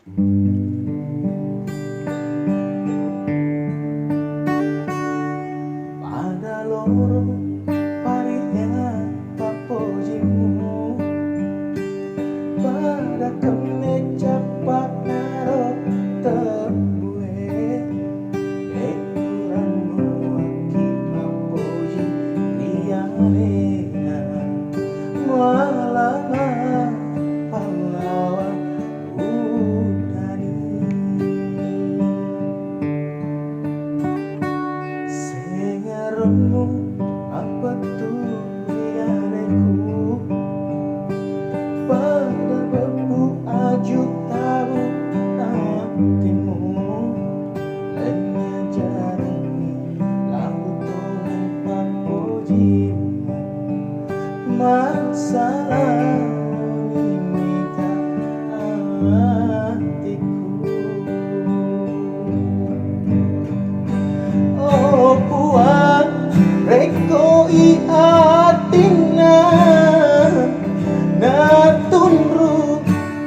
Pada lorong parinya papojimu, pada kemeja pak naro terbuai ekuranmu aki papoji liarena malama pahlawan udani sengaremu apa tuh liareku pada bebu aju tabu hatimu hanya jarani lagu Tuhan papujimu masalah minta hatiku. Oh puan reko i atina natunru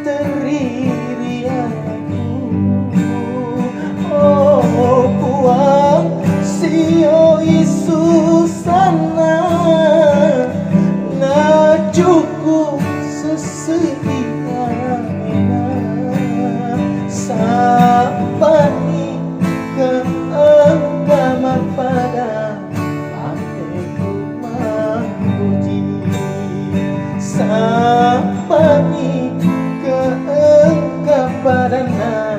teriri aku. Oh puan sio isusana najuku sesedia sapani ke agama pada pateku memuji sapani ke engkau padana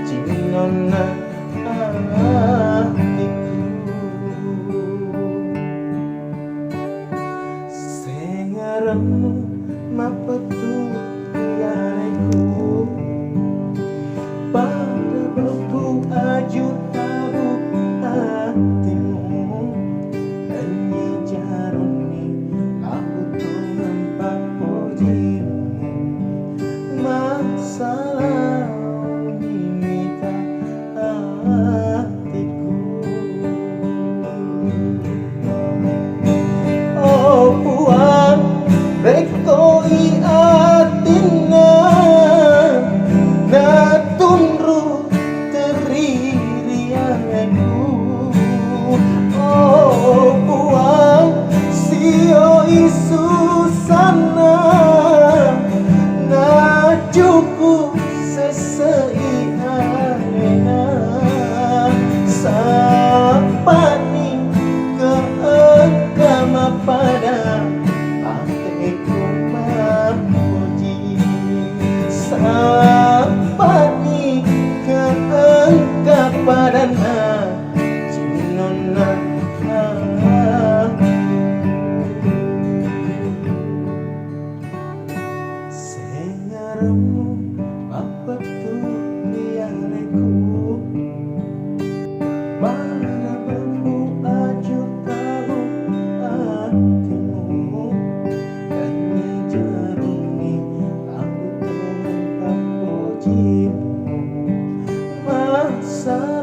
cinona hatiku sengaremu mapetu liareku pada bebu aju tabu hatimu hanya jaroni lagu Tuhan papujimu masalah minta hatiku. Oh puan reko i atina natunru teriri aku. Oh puan sio isusana najuku seseihana sapani ke agama pada pateku memuji sapani ke engkau padana cinona sengaremu apa tuh liareku pada bebu aju tahu hatimu hanya jaroni lagu Tuhan papujimu masa